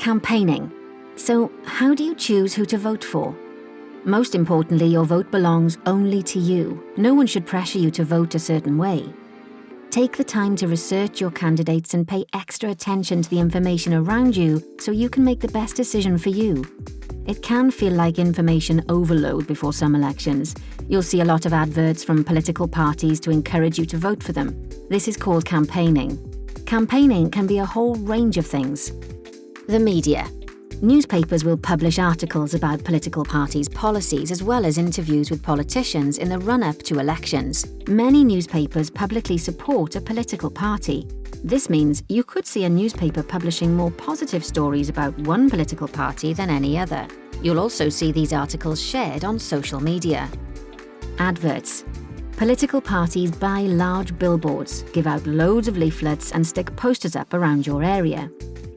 Campaigning. So, how do you choose who to vote for? Most importantly, your vote belongs only to you. No one should pressure you to vote a certain way. Take the time to research your candidates and pay extra attention to the information around you so you can make the best decision for you. It can feel like information overload before some elections. You'll see a lot of adverts from political parties to encourage you to vote for them. This is called campaigning. Campaigning can be a whole range of things. The media. Newspapers will publish articles about political parties' policies as well as interviews with politicians in the run-up to elections. Many newspapers publicly support a political party. This means you could see a newspaper publishing more positive stories about one political party than any other. You'll also see these articles shared on social media. Adverts. Political parties buy large billboards, give out loads of leaflets and stick posters up around your area.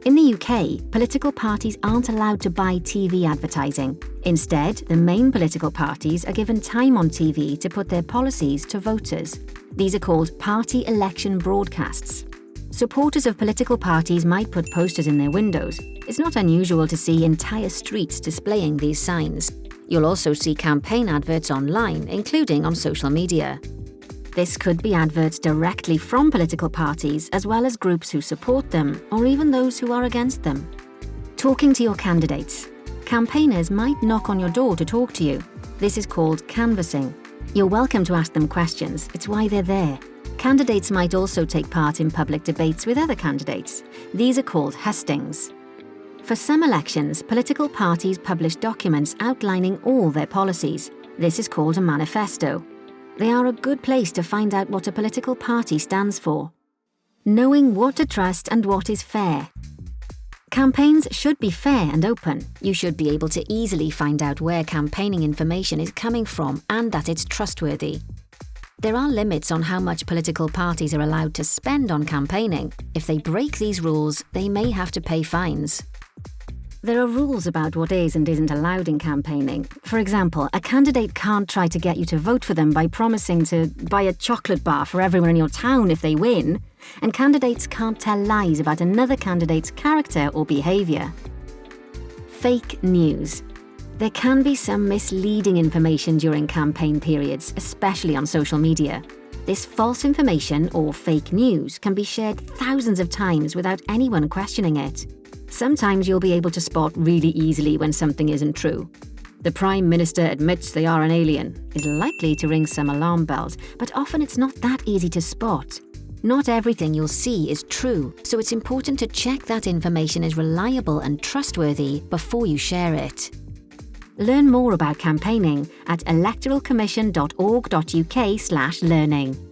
In the UK, political parties aren't allowed to buy TV advertising. Instead, the main political parties are given time on TV to put their policies to voters. These are called party election broadcasts. Supporters of political parties might put posters in their windows. It's not unusual to see entire streets displaying these signs. You'll also see campaign adverts online, including on social media. This could be adverts directly from political parties, as well as groups who support them, or even those who are against them. Talking to your candidates. Campaigners might knock on your door to talk to you. This is called canvassing. You're welcome to ask them questions. It's why they're there. Candidates might also take part in public debates with other candidates. These are called hustings. For some elections, political parties publish documents outlining all their policies. This is called a manifesto. They are a good place to find out what a political party stands for. Knowing what to trust and what is fair. Campaigns should be fair and open. You should be able to easily find out where campaigning information is coming from and that it's trustworthy. There are limits on how much political parties are allowed to spend on campaigning. If they break these rules, they may have to pay fines. There are rules about what is and isn't allowed in campaigning. For example, a candidate can't try to get you to vote for them by promising to buy a chocolate bar for everyone in your town if they win, and candidates can't tell lies about another candidate's character or behaviour. Fake news. There can be some misleading information during campaign periods, especially on social media. This false information or fake news can be shared thousands of times without anyone questioning it. Sometimes you'll be able to spot really easily when something isn't true. The Prime Minister admits they are an alien is likely to ring some alarm bells, but often it's not that easy to spot. Not everything you'll see is true, so it's important to check that information is reliable and trustworthy before you share it. Learn more about campaigning at electoralcommission.org.uk/learning.